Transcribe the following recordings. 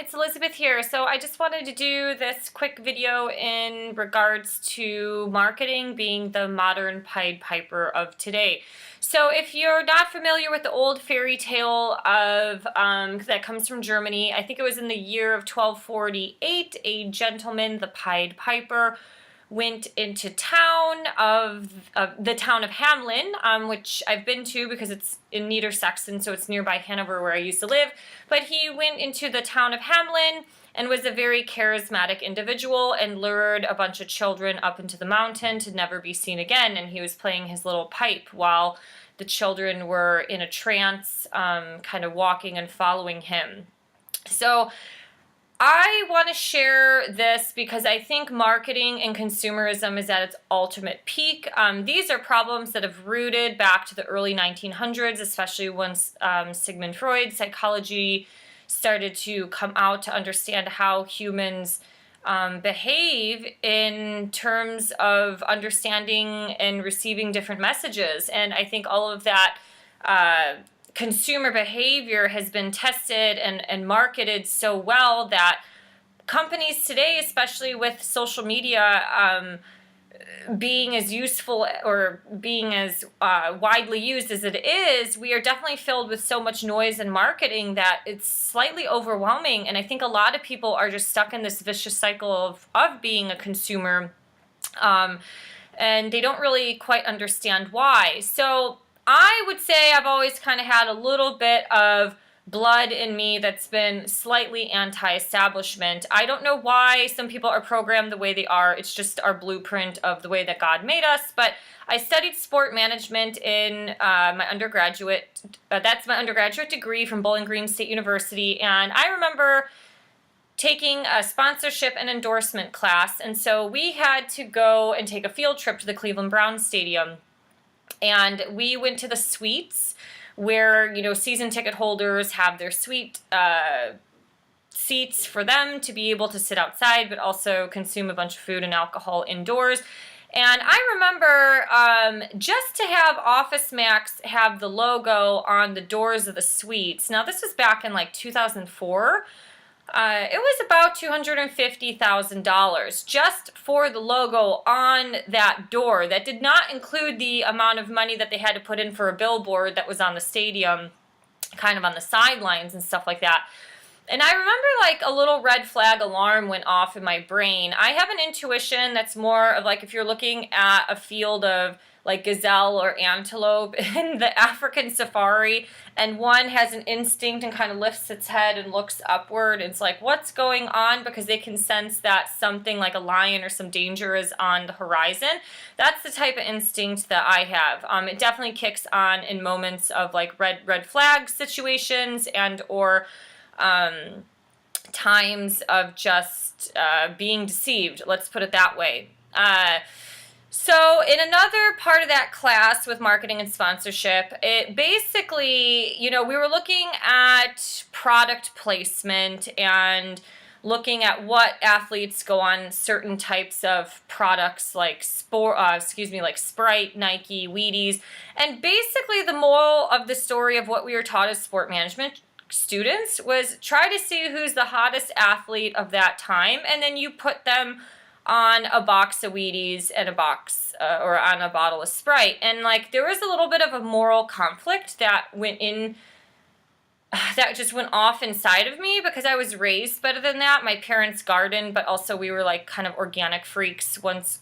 it's Elizabeth here. So I just wanted to do this quick video in regards to marketing being the modern Pied Piper of today. So if you're not familiar with the old fairy tale of that comes from Germany, I think it was in the year of 1248, a gentleman, the Pied Piper, went into the town of Hamelin, which I've been to because it's in Niedersachsen, so it's nearby Hanover where I used to live. But he went into the town of Hamelin and was a very charismatic individual and lured a bunch of children up into the mountain to never be seen again. And he was playing his little pipe while the children were in a trance, kind of walking and following him. So I want to share this because I think marketing and consumerism is at its ultimate peak. These are problems that have rooted back to the early 1900s, especially once Sigmund Freud's psychology started to come out to understand how humans behave in terms of understanding and receiving different messages. And I think all of that consumer behavior has been tested and marketed so well that companies today, especially with social media being as useful or being as widely used as it is, we are definitely filled with so much noise and marketing that it's slightly overwhelming. And I think a lot of people are just stuck in this vicious cycle of being a consumer, and they don't really quite understand why. So I would say I've always kind of had a little bit of blood in me that's been slightly anti-establishment. I don't know why some people are programmed the way they are. It's just our blueprint of the way that God made us. But I studied sport management in my undergraduate. That's my undergraduate degree from Bowling Green State University. And I remember taking a sponsorship and endorsement class. And so we had to go and take a field trip to the Cleveland Browns Stadium. And we went to the suites where, season ticket holders have their suite seats for them to be able to sit outside, but also consume a bunch of food and alcohol indoors. And I remember just to have Office Max have the logo on the doors of the suites. Now, this was back in like 2004. It was about $250,000 just for the logo on that door. That did not include the amount of money that they had to put in for a billboard that was on the stadium, kind of on the sidelines and stuff like that. And I remember like a little red flag alarm went off in my brain. I have an intuition that's more of like if you're looking at a field of like gazelle or antelope in the African safari, and one has an instinct and kind of lifts its head and looks upward. It's like, what's going on? Because they can sense that something like a lion or some danger is on the horizon. That's the type of instinct that I have. It definitely kicks on in moments of like red flag situations and or times of just being deceived. Let's put it that way. So in another part of that class with marketing and sponsorship, it basically, we were looking at product placement and looking at what athletes go on certain types of products like like Sprite, Nike, Wheaties. And basically the moral of the story of what we were taught as sport management students was try to see who's the hottest athlete of that time, and then you put them on a box of Wheaties and a box or on a bottle of Sprite. And like there was a little bit of a moral conflict that just went off inside of me because I was raised better than that. My parents gardened, but also we were like kind of organic freaks. Once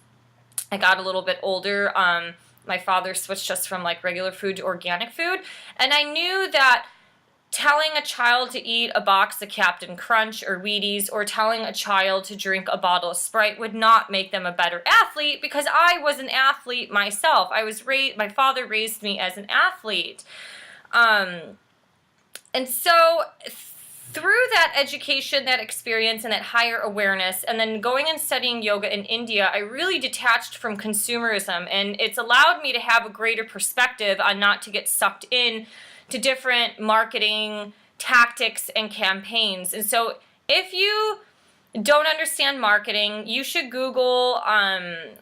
I got a little bit older, my father switched us from like regular food to organic food. And I knew that telling a child to eat a box of Captain Crunch or Wheaties or telling a child to drink a bottle of Sprite would not make them a better athlete because I was an athlete myself. My father raised me as an athlete. And so through that education, that experience, and that higher awareness, and then going and studying yoga in India, I really detached from consumerism, and it's allowed me to have a greater perspective on not to get sucked in to different marketing tactics and campaigns. And so if you don't understand marketing, you should Google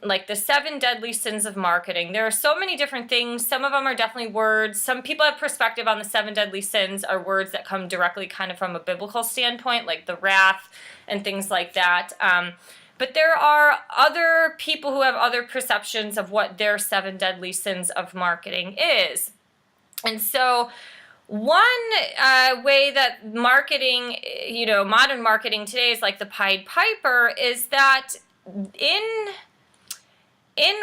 like the 7 deadly sins of marketing. There are so many different things. Some of them are definitely words. Some people have perspective on the 7 deadly sins are words that come directly kind of from a biblical standpoint, like the wrath and things like that. But there are other people who have other perceptions of what their 7 deadly sins of marketing is. And so one way that marketing, modern marketing today is like the Pied Piper, is that in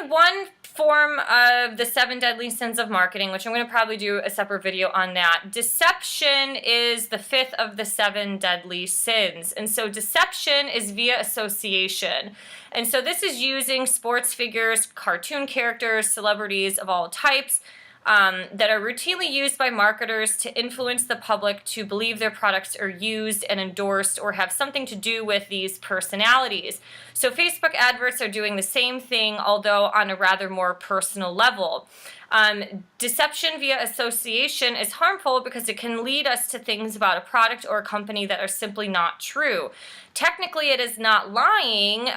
one form of the 7 deadly sins of marketing, which I'm going to probably do a separate video on that, deception is the 5th of the 7 deadly sins. And so deception is via association. And so this is using sports figures, cartoon characters, celebrities of all types, that are routinely used by marketers to influence the public to believe their products are used and endorsed or have something to do with these personalities. So Facebook adverts are doing the same thing, although on a rather more personal level. Deception via association is harmful because it can lead us to things about a product or a company that are simply not true. Technically, it is not lying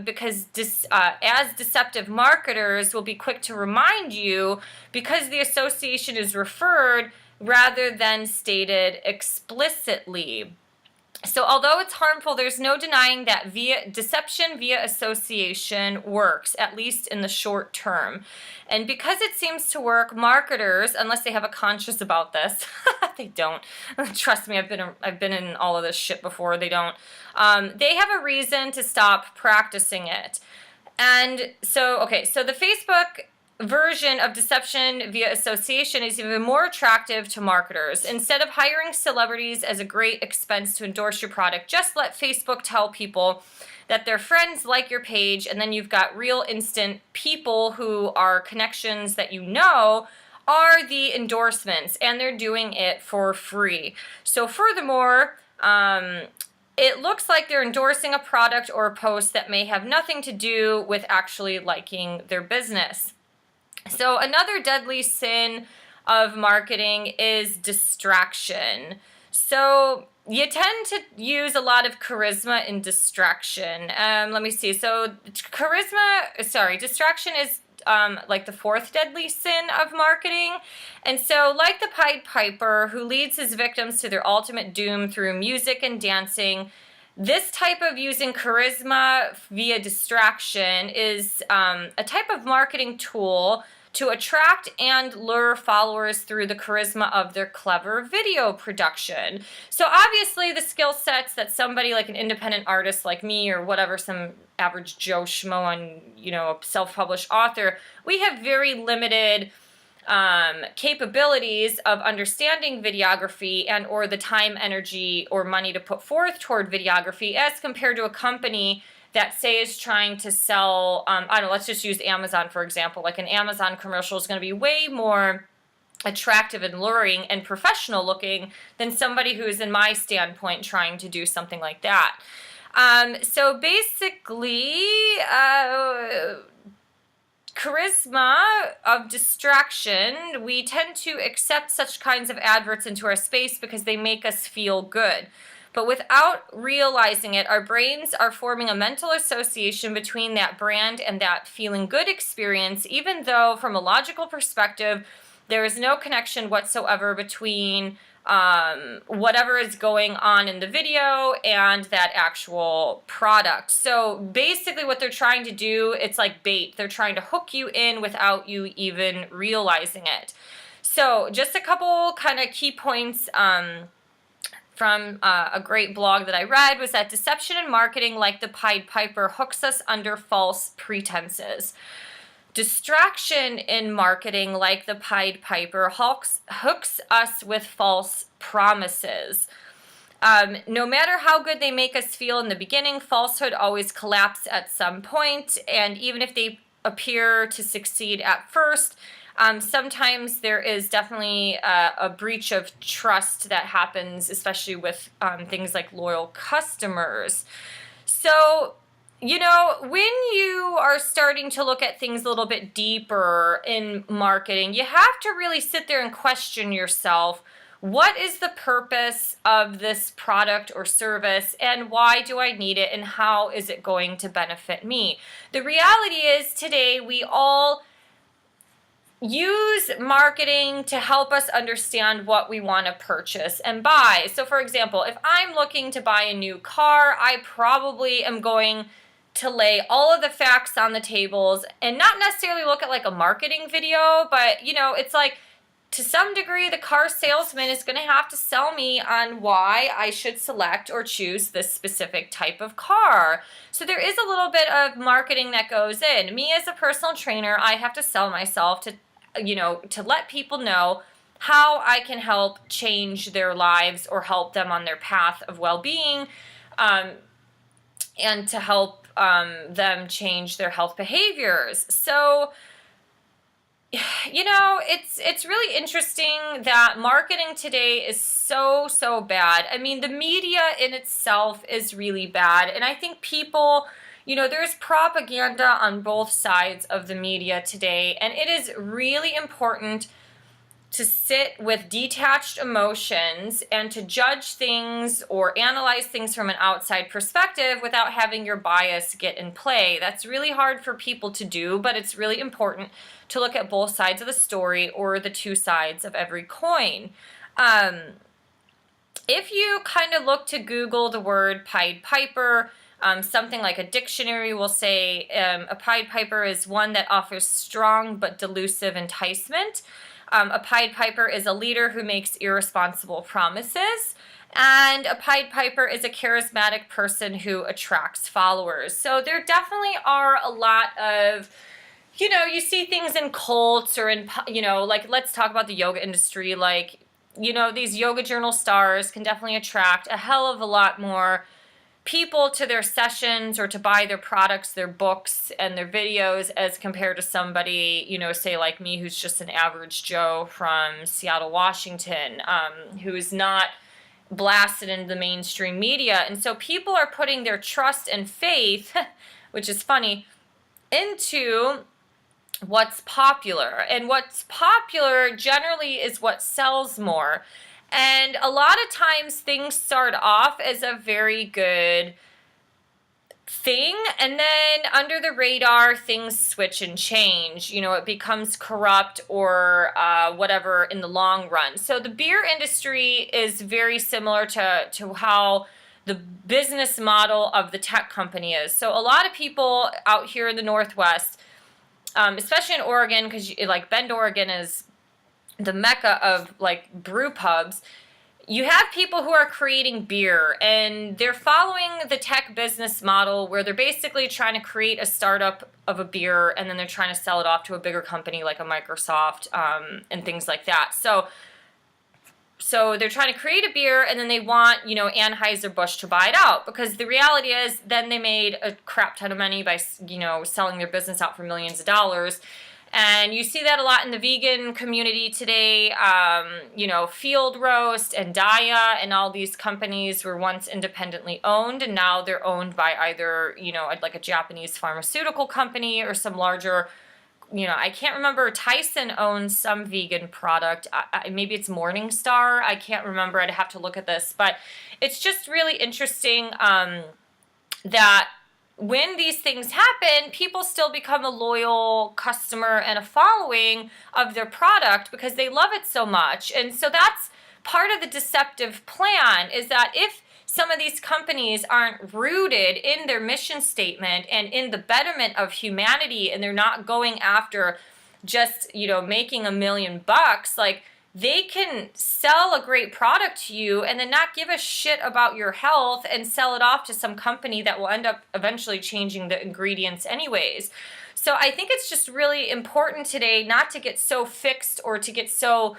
because as deceptive marketers will be quick to remind you because the association is referred rather than stated explicitly. So although it's harmful, there's no denying that deception via association works, at least in the short term. And because it seems to work, marketers, unless they have a conscience about this, they don't. Trust me, I've been in all of this shit before. They don't. They have a reason to stop practicing it. And so, so the Facebook version of deception via association is even more attractive to marketers. Instead of hiring celebrities as a great expense to endorse your product, just let Facebook tell people that their friends like your page, and then you've got real instant people who are connections that are the endorsements, and they're doing it for free. So furthermore, it looks like they're endorsing a product or a post that may have nothing to do with actually liking their business. So another deadly sin of marketing is distraction. So you tend to use a lot of charisma in distraction. Let me see. So distraction is like the 4th deadly sin of marketing. And so like the Pied Piper who leads his victims to their ultimate doom through music and dancing, this type of using charisma via distraction is a type of marketing tool to attract and lure followers through the charisma of their clever video production. So obviously the skill sets that somebody like an independent artist like me or whatever, some average Joe Schmo on, a self-published author, we have very limited capabilities of understanding videography and or the time, energy, or money to put forth toward videography as compared to a company that say is trying to sell, let's just use Amazon for example. Like an Amazon commercial is going to be way more attractive and luring and professional looking than somebody who is in my standpoint trying to do something like that. So basically, charisma of distraction, we tend to accept such kinds of adverts into our space because they make us feel good. But without realizing it, our brains are forming a mental association between that brand and that feeling good experience, even though from a logical perspective, there is no connection whatsoever between whatever is going on in the video and that actual product. So basically what they're trying to do, it's like bait. They're trying to hook you in without you even realizing it. So just a couple kind of key points from a great blog that I read was that deception in marketing, like the Pied Piper, hooks us under false pretenses. Distraction in marketing, like the Pied Piper, hooks us with false promises. No matter how good they make us feel in the beginning, falsehood always collapses at some point, and even if they appear to succeed at first, sometimes there is definitely a breach of trust that happens, especially with things like loyal customers. So, when you are starting to look at things a little bit deeper in marketing, you have to really sit there and question yourself, what is the purpose of this product or service, and why do I need it, and how is it going to benefit me? The reality is today we all use marketing to help us understand what we want to purchase and buy. So for example, if I'm looking to buy a new car, I probably am going to lay all of the facts on the tables and not necessarily look at like a marketing video, but you know, it's like to some degree the car salesman is going to have to sell me on why I should select or choose this specific type of car. So there is a little bit of marketing that goes in. Me as a personal trainer, I have to sell myself to, you know, to let people know how I can help change their lives or help them on their path of well-being, and to help them change their health behaviors. So, you know, it's really interesting that marketing today is so bad. I mean, the media in itself is really bad, and I think people, you know, there's propaganda on both sides of the media today, and it is really important to sit with detached emotions and to judge things or analyze things from an outside perspective without having your bias get in play. That's really hard for people to do, but it's really important to look at both sides of the story or the two sides of every coin. If you kind of look to Google the word Pied Piper, something like a dictionary will say a Pied Piper is one that offers strong but delusive enticement. A Pied Piper is a leader who makes irresponsible promises. And a Pied Piper is a charismatic person who attracts followers. So there definitely are a lot of, you know, you see things in cults or in, you know, like let's talk about the yoga industry. Like, you know, these yoga journal stars can definitely attract a hell of a lot more people to their sessions or to buy their products, their books, and their videos as compared to somebody, you know, say like me, who's just an average Joe from Seattle, Washington, who is not blasted into the mainstream media. And so people are putting their trust and faith, which is funny, into what's popular. And what's popular generally is what sells more. And a lot of times things start off as a very good thing, and then under the radar things switch and change. You know, it becomes corrupt or whatever in the long run. So the beer industry is very similar to how the business model of the tech company is. So a lot of people out here in the Northwest, especially in Oregon, because like Bend, Oregon is the mecca of like brew pubs, you have people who are creating beer and they're following the tech business model where they're basically trying to create a startup of a beer and then they're trying to sell it off to a bigger company like a Microsoft, and things like that. So they're trying to create a beer and then they want, you know, Anheuser-Busch to buy it out, because the reality is then they made a crap ton of money by, you know, selling their business out for millions of dollars. And you see that a lot in the vegan community today. You know, Field Roast and Daya and all these companies were once independently owned, and now they're owned by either, you know, like a Japanese pharmaceutical company or some larger, you know, I can't remember. Tyson owns some vegan product. Maybe it's Morningstar. I can't remember. I'd have to look at this. But it's just really interesting that when these things happen, people still become a loyal customer and a following of their product because they love it so much. And so that's part of the deceptive plan, is that if some of these companies aren't rooted in their mission statement and in the betterment of humanity, and they're not going after just, you know, making $1 million, like, they can sell a great product to you and then not give a shit about your health and sell it off to some company that will end up eventually changing the ingredients anyways. So I think it's just really important today not to get so fixed or to get so,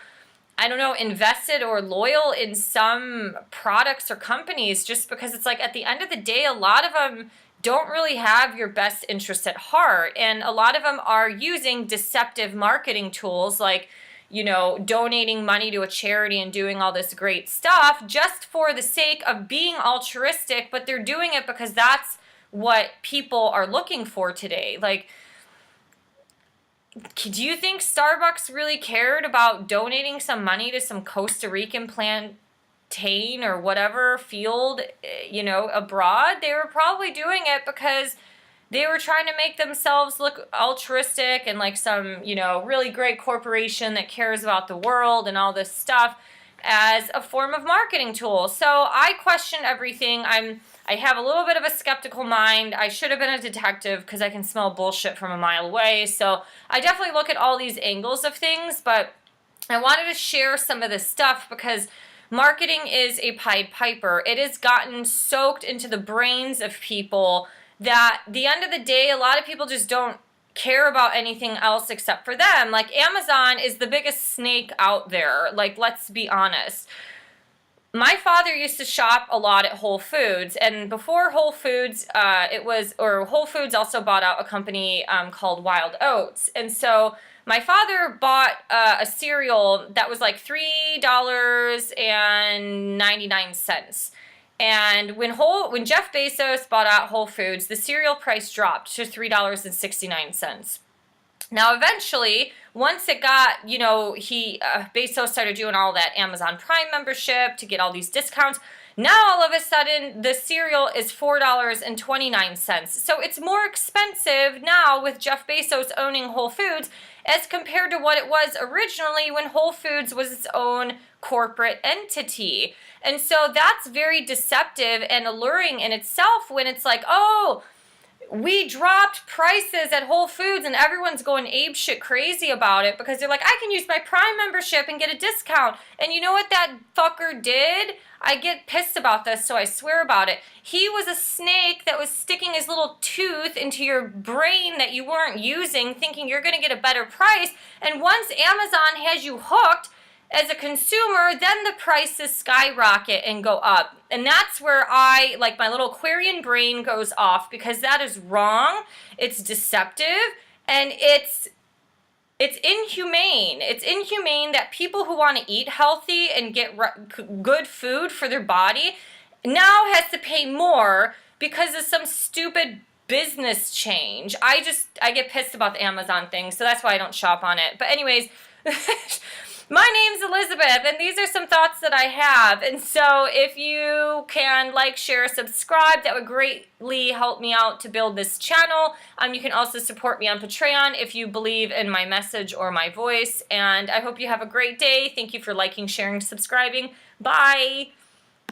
I don't know, invested or loyal in some products or companies, just because it's like at the end of the day, a lot of them don't really have your best interests at heart. And a lot of them are using deceptive marketing tools like, you know, donating money to a charity and doing all this great stuff just for the sake of being altruistic, but they're doing it because that's what people are looking for today. Like, do you think Starbucks really cared about donating some money to some Costa Rican plantain or whatever field, abroad? They were probably doing it because they were trying to make themselves look altruistic and like some, really great corporation that cares about the world and all this stuff as a form of marketing tool. So I question everything. I have a little bit of a skeptical mind. I should have been a detective because I can smell bullshit from a mile away. So I definitely look at all these angles of things, but I wanted to share some of this stuff because marketing is a Pied Piper. It has gotten soaked into the brains of people that at the end of the day, a lot of people just don't care about anything else except for them. Like Amazon is the biggest snake out there. Like, let's be honest. My father used to shop a lot at Whole Foods, and before Whole Foods, Whole Foods also bought out a company called Wild Oats. And so my father bought a cereal that was like $3.99. And when Jeff Bezos bought out Whole Foods, the cereal price dropped to $3.69. Now, eventually, once it got, Bezos started doing all that Amazon Prime membership to get all these discounts. Now, all of a sudden, the cereal is $4.29. So it's more expensive now with Jeff Bezos owning Whole Foods as compared to what it was originally when Whole Foods was its own corporate entity. And so that's very deceptive and alluring in itself when it's like, oh, we dropped prices at Whole Foods and everyone's going apeshit crazy about it because they're like, I can use my Prime membership and get a discount. And you know what that fucker did? I get pissed about this, so I swear about it. He was a snake that was sticking his little tooth into your brain that you weren't using, thinking you're going to get a better price. And once Amazon has you hooked, as a consumer, then the prices skyrocket and go up. And that's where my little Aquarian brain goes off because that is wrong. It's deceptive and it's inhumane. It's inhumane that people who want to eat healthy and get good food for their body now has to pay more because of some stupid business change. I get pissed about the Amazon thing, so that's why I don't shop on it. But anyways, my name's Elizabeth, and these are some thoughts that I have. And so if you can like, share, subscribe, that would greatly help me out to build this channel. You can also support me on Patreon if you believe in my message or my voice. And I hope you have a great day. Thank you for liking, sharing, subscribing. Bye.